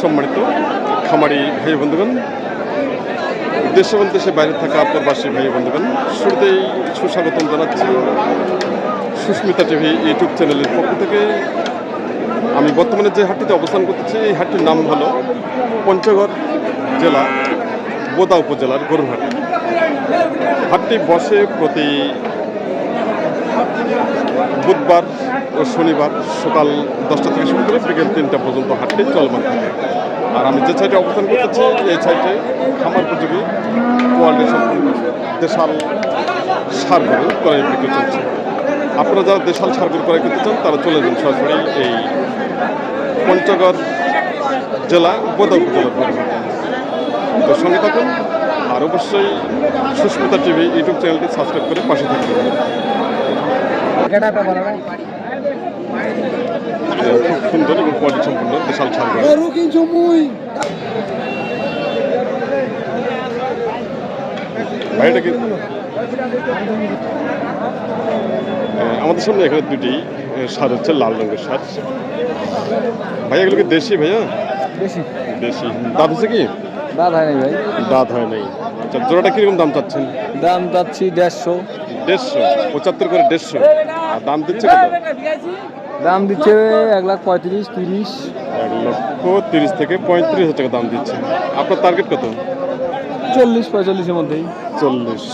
সম্মানিত খামারি ভাই বন্ধুগণ, দেশ এবং দেশের বাইরে থাকা প্রবাসী ভাই বন্ধুগণ, শুরুতেই সুস্বাগতম জানাচ্ছি সুস্মিতা টিভি ইউটিউব চ্যানেলের পক্ষ থেকে। আমি বর্তমানে যে হাটটিতে অবস্থান করতেছি, এই হাটটির নাম হলো পঞ্চগড় জেলা বোদা উপজেলার গরুরহাট। হাটটি বসে প্রতি বুধবার ও শনিবার সকাল 10টা থেকে শুরু করে বিকেল 3টা পর্যন্ত হাটটি চলমান থাকে। আর আমি যে সাইডে অবস্থান করতেছি, এই সাইডে খামার উপযোগী কোয়ালিটি সম্পন্ন দেশাল সার গরু ক্রয় বিক্রি চলছে। আপনারা যারা দেশাল সার গরু ক্রয় করতে চান তারা চলে যান সরাসরি এই পঞ্চগড় জেলা বোদা উপজেলার গরুরহাট। তো সঙ্গে থাকুন, আর অবশ্যই সুস্মিতা টিভি ইউটিউব চ্যানেলটি সাবস্ক্রাইব করে পাশে থাকবেন। খুব সুন্দর এবং কোয়ালিটি সম্পূর্ণ বিশাল ছাড় ভাইটা কি আমাদের সামনে এখানে দুটি সার হচ্ছে লাল রঙের সার। ভাইয়া এগুলো কি দেশি? ভাইয়া দেশি দাঁত হচ্ছে কি? দাঁত হয় নাই ভাই, দাঁত হয় নাই। আচ্ছা, জোড়াটা কিরকম দাম চাচ্ছেন? দাম চাচ্ছি 150। 150 করে 150। আর দাম দিচ্ছে কত? দাম দিচ্ছে 1,35,000, 30। 1,30,000 থেকে 35,000 টাকা দাম দিচ্ছে। আপনার টার্গেট কত? 40-45-এর মধ্যেই। 40,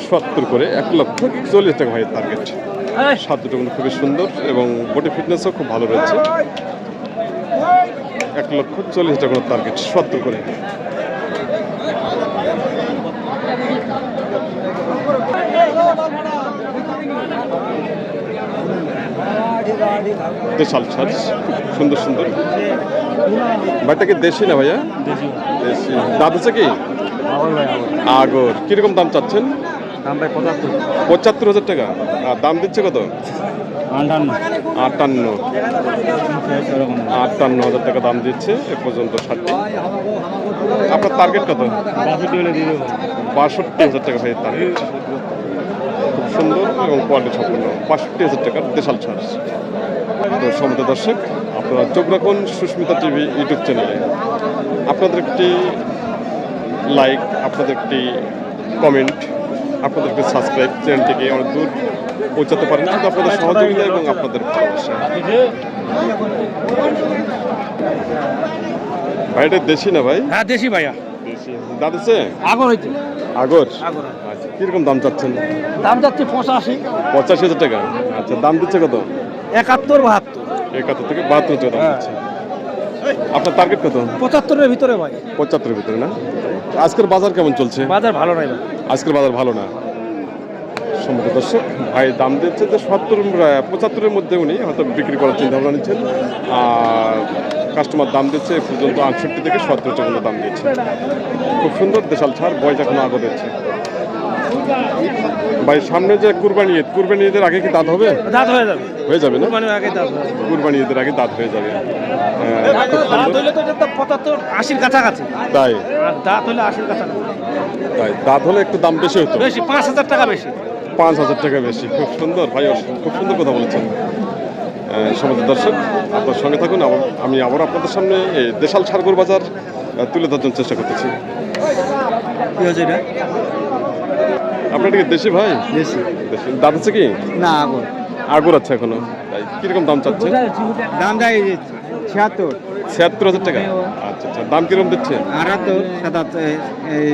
70 করে 1,40,000 টাকা ভাইয়ের টার্গেট। স্বাদ দুটো কিন্তু খুবই সুন্দর এবং বডি ফিটনেসও খুব ভালো রয়েছে। 1,40,000 টাকা টার্গেট, 70 করে। দেশাল সার সুন্দর সুন্দর। ভাইটা কি দেশি না ভাইয়া? দেশি। দাঁত হচ্ছে কি? আগর। কিরকম দাম চাচ্ছেন? দাম ভাই 75,000 টাকা। আর দাম দিচ্ছে কত? 58,000 টাকা দাম দিচ্ছে এ পর্যন্ত সারটি। আপনার টার্গেট কত? 62,000 টাকা ভাই টার্গেট। খুব সুন্দর এবং কোয়ালিটি সম্পূর্ণ 62,000 টাকার দেশাল ছাড়। তো সমস্ত দর্শক, আপনারা চোখ রাখুন সুস্মিতা টিভি ইউটিউব চ্যানেলে। আপনাদের একটি লাইক, আপনাদের একটি কমেন্ট, আপনাদের একটি সাবস্ক্রাইব চ্যানেলটিকে অনেক দূর পৌঁছাতে পারেন শুধু আপনাদের সহযোগিতা এবং আপনাদের ভালোবাসা। ভাইটা দেশি না ভাই? হ্যাঁ দেশি ভাইয়া। দেশি। দাঁত আছে? আগর হইছে। আগর। আচ্ছা, কিরকম দাম চাচ্ছেন? দাম যাচ্ছে 85। 85,000 টাকা। আচ্ছা, দাম দিচ্ছে কত? 71-72। 71 থেকে 72 টাকা দাম দিচ্ছে। আপনার টার্গেট কত? 75-এর ভিতরে ভাই। 75-এর ভিতরে না? আজকের বাজার কেমন চলছে? বাজার ভালো নাই ভাই। আজকের বাজার ভালো না। সম্মত দর্শক, ভাই দাম দিচ্ছে যে 75-এর মধ্যে উনি হয়তো বিক্রি করার চিন্তা ভাবনা নিচ্ছেন। আর কাস্টমার দাম দিচ্ছে এ পর্যন্ত 68 থেকে 70 টাকা দাম দিচ্ছে। খুব সুন্দর দেশাল ছাড়, বয়স এখনো আগে দিচ্ছে। ভাই সামনে যে কুরবানি ঈদের আগে কি দাঁত হবে? দাঁত হয়ে যাবে। হয়ে যাবে না? কুরবানির আগে দাঁত হবে। কুরবানি ঈদের আগে দাঁত হয়ে যাবে। দাঁত হইলে তো এটা 75-80-র কাছাকাছি। তাই? আর দাঁত হইলে 80-র কাছাকাছি। তাই দাঁত হলে একটু দাম বেশি হতো। বেশি 5,000 টাকা বেশি। 5,000 টাকা বেশি। খুব সুন্দর ভাই, খুব সুন্দর কথা বলেছেন। সমস্ত দর্শক, আপনার সঙ্গে থাকুন। আমি আবার আপনাদের সামনে এই দেশাল সারগর বাজার তুলে ধরার জন্য চেষ্টা করতেছি। কি হয়েছে এটা? আপনার কি দেশি ভাই? দেশি। দেশি। দাঁত আছে কি? না আগর। আগর আছে এখনো। তাই কিরকম দাম চাচ্ছে? দাম যায় 76। 76,000 টাকা। আচ্ছা আচ্ছা, দাম কিরকম দিচ্ছে? 78, 77, এই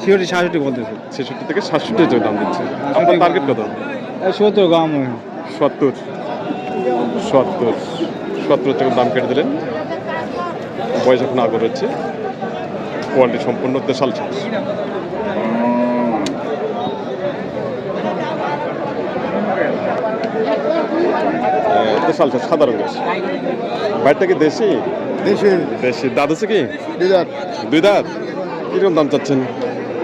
66 বলতেছে। 66 থেকে 67 টাকা দাম দিচ্ছে। আপনার টার্গেট কত? 70 গ্রাম। 70 টাকা দাম কেটে দিলেন। বয়স এখন আগর হচ্ছে, কোয়ালিটি সম্পূর্ণ দেশাল ছাড়। দেশাল ছাড় সাদা রঙের। ভাইটা কি দেশি? দেশি। দাঁত আছে কি? 2 দাঁত। কিরকম দাম চাচ্ছেন?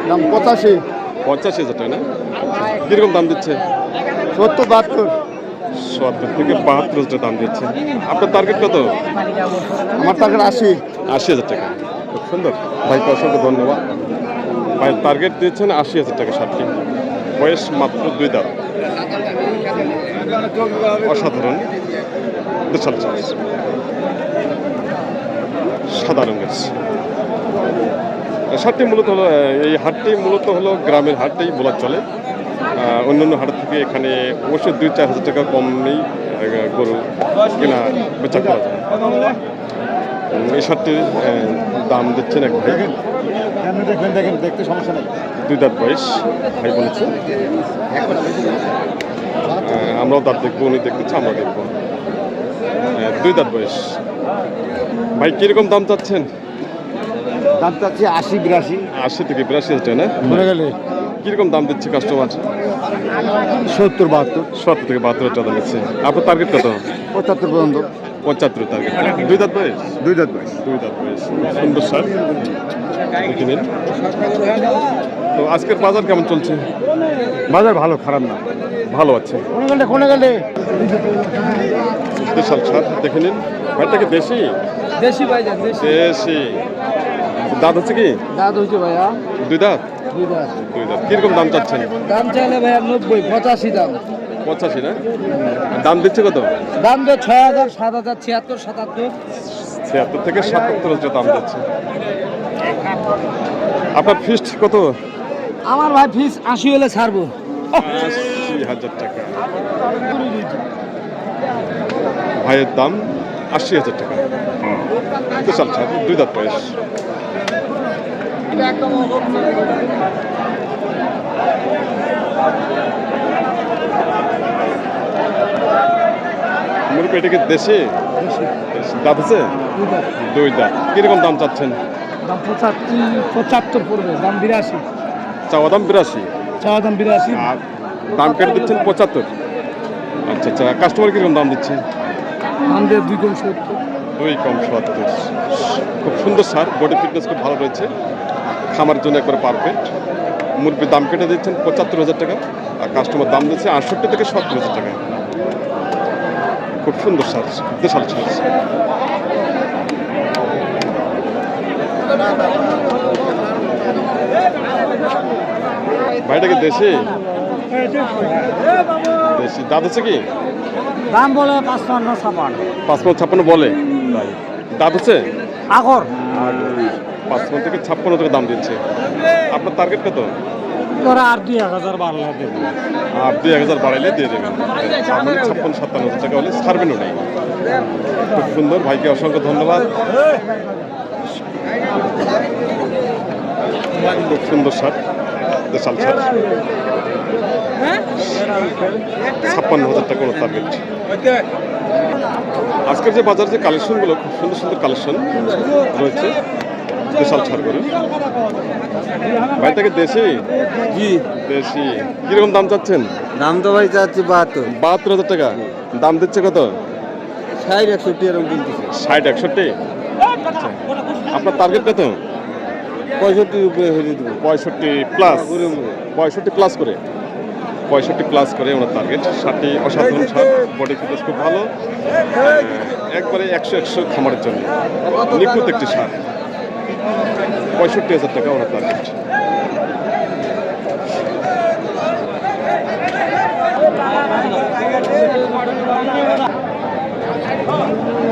দাম 85। 85,000 টাকা না? কিরকম দাম দিচ্ছে? 70-72। 70 থেকে 72,000 টাকা দাম দিচ্ছে। আপনার টার্গেট কত? আমার টার্গেট 80,000 টাকা। খুব সুন্দর ভাইকে অসংখ্য ধন্যবাদ। ভাই টার্গেট দিয়েছেন 80,000 টাকা সারটি। বয়স মাত্র 2 দাঁত। অসাধারণ দেশাল চাষ। সাদা রঙের। হাটটি মূলত হলো এই হাটটি মূলত হলো গ্রামের হাটটাই বলা চলে। অন্যান্য হাটের থেকে এখানে অবশ্যই 2-4 হাজার টাকা কমেই গরু কেনা বেচা করা যায়। এই শার্টটির দাম দিচ্ছেন এক ভাই, দেখেন দেখতে সমস্যা নেই। 2 দাঁত বয়স ভাই বলেছে। আমরাও দাঁত দেখবো, উনি দেখতেছে, আমরা দেখবো। 2 দাঁত বয়স। ভাই কিরকম দাম চাচ্ছেন? দাম চাচ্ছি 80-82। 80 থেকে 82 হাজার টাকা না? মনে গেলে কিরকম দাম দিচ্ছে কাস্টমার? 70-72। 70 থেকে 72 হাজার টাকা দিচ্ছে। আপনার টার্গেট কত? 75 পর্যন্ত। 75 টার্গেট। 2 দাঁত বয়স? 2 দাঁত বয়স। 2 দাঁত বয়স। সুন্দর সার দেখে নিন। তো আজকের বাজার কেমন চলছে? বাজার ভালো, খারাপ না। ভালো আছে। কোনে গেলে বিশাল সার দেখে নিন। ভাইটাকে দেশি? দেশি ভাইজান, দেশি। দেশি। দাঁত হচ্ছে কি? দাঁত হইছে ভাইয়া 2 দাঁত? 2 দাঁত। 2 দাঁত। কিরকম দাম চাচ্ছেন? দাম চাইলে ভাইয়া 90-85 দাম। 85 না? দাম দিচ্ছে কত? দাম তো 6000, 7000, 76, 77। 76 থেকে 77 হাজার দাম দিচ্ছে। আপনার ফিক্সড কত? আমার ভাই ফিস 80 হলে ছাড়বো। 80,000 টাকা। ভাইয়ের দাম 80,000 টাকা। বিশাল সার, 2 দাঁত বয়স। মুরগি এটাকে দেশে দাঁত আছে? 2 দাঁত। কিরকম দাম চাচ্ছেন? দাম 75 পড়বে, দাম 82। চাওয়া দাম 82, চাওয়া দাম 82। আর দাম কেটে দিচ্ছেন 75। আচ্ছা আচ্ছা, কাস্টমার কিরকম দাম দিচ্ছে? দাম দিয়ে 2 কম 70। 2 কম 70। খুব সুন্দর সার, বডি ফিটনেস খুব ভালো রয়েছে, খামারের জন্য একবারে পারফেক্ট। মুরগির দাম কেটে দিচ্ছেন 75,000 টাকা, আর কাস্টমার দাম দিচ্ছে 68 থেকে 70,000 টাকা। খুব সুন্দর সার, দেশাল সার। ভাইটাকে দেশি? দেশি। দাঁত হচ্ছে কি? দাম বলে 55-56। 55 বলে, তাই দাঁত হচ্ছে? আগর 55 থেকে 56 টাকা দাম দিচ্ছে। আপনার টার্গেট কত? তোরা আর 2000 বাড়লে দেবো। আর 2000 বাড়াইলে দিয়ে দেবেন। 56-57 হাজার টাকা হলে ছাড়বেনও নেই। খুব সুন্দর, ভাইকে অসংখ্য ধন্যবাদ। খুব সুন্দর সার, দেশাল সার। 56,000 টাকা কোনো টার্গেট। আজকের যে বাজার যে কালেকশনগুলো, খুব সুন্দর সুন্দর কালেকশন রয়েছে দেশাল ছাড় করে। ভাইটাকে দেশি? জি দেশি। কিরকম দাম চাচ্ছেন? দাম তো ভাই চাচ্ছি 72। 72,000 টাকা। দাম দিচ্ছে কত? 60-61 এরকম কিনতেছে। 60-61। আচ্ছা, আপনার টার্গেট কত? 65 উপরে হয়ে দেবো। 65 প্লাস। 65 প্লাস করে, 65 প্লাস করে ওনার টার্গেট। সারটি অসাধারণ সার, বডি ফিটনেস খুব ভালো, একবারে 100 খামারের জন্য নিখুঁত একটি সার। 65,000 টাকা ওনার টার্গেট।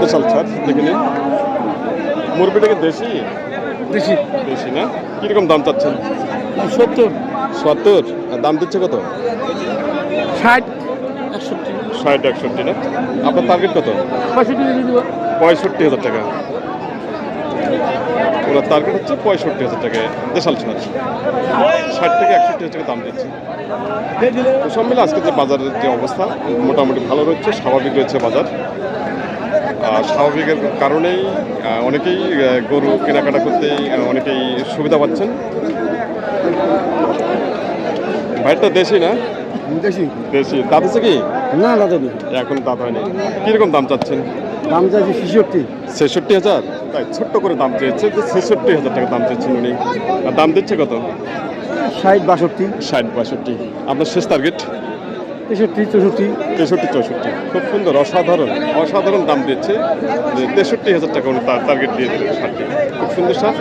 বিশাল সার দেখে নিন। মুরগিটাকে দেশি? বেশি দেশি না? কিরকম দাম চাচ্ছেন? 70, 70। আর দাম দিচ্ছে কত? 60, 61, 60-61 না? আপনার টার্গেট কত? 65 দিয়ে দিব। 65,000 টাকা। ওনার টার্গেট হচ্ছে 65,000 টাকা। দেশাল ছাড় 60 থেকে 61,000 টাকা দাম দিচ্ছে। তো সব মিলে আজকে যে বাজারের যে অবস্থা মোটামুটি ভালো রয়েছে, স্বাভাবিক রয়েছে বাজার। আর স্বাভাবিকের কারণেই অনেকেই গরু কেনাকাটা করতে অনেকেই সুবিধা পাচ্ছেন। ভাইটা দেশি না? দেশি দেশি। দাঁত আছে কি? না দাদা নেই। এখন দাঁত হয়নি। কিরকম দাম চাচ্ছেন? দাম চাইছি 66। 66,000? তাই ছোট্ট করে দাম চেয়েছে, যে 66,000 টাকা দাম চেয়েছেন উনি। আর দাম দিচ্ছে কত? 60-62, 60-62। আপনার শেষ টার্গেট? 63-64। 63-64। খুব সুন্দর, অসাধারণ অসাধারণ দাম দিচ্ছে, যে 63,000 টাকা উনি তার টার্গেট দিয়ে দিলেন সারটি। খুব সুন্দর সার,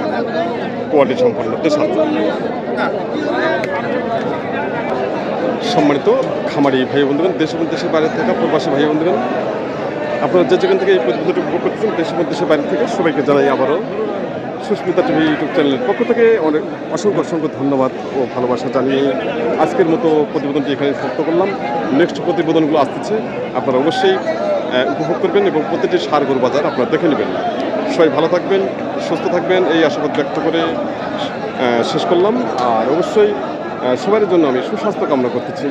কোয়ালিটি সম্পন্ন দেশাল। সম্মানিত খামারি ভাই বন্ধুগণ, দেশ এবং দেশের বাইরে থাকা প্রবাসী ভাই বন্ধুগণ, আপনারা যে যেখান থেকে এই প্রতিবেদনটি উপভোগ করতেছেন দেশের মধ্যে দেশের বাইরে থেকে সবাইকে জানাই আবারও সুস্মিতা টিভি ইউটিউব চ্যানেলের পক্ষ থেকে অনেক অসংখ্য ধন্যবাদ ও ভালোবাসা জানিয়ে আজকের মতো প্রতিবেদনটি এখানে সমাপ্ত করলাম। নেক্সট প্রতিবেদনগুলো আসতেছে, আপনারা অবশ্যই উপভোগ করবেন এবং প্রতিটি ষাঁড় গরু বাজার আপনারা দেখে নেবেন। সবাই ভালো থাকবেন, সুস্থ থাকবেন এই আশাবাদ ব্যক্ত করে শেষ করলাম। আর অবশ্যই সবার জন্য আমি সুস্বাস্থ্য কামনা করতেছি।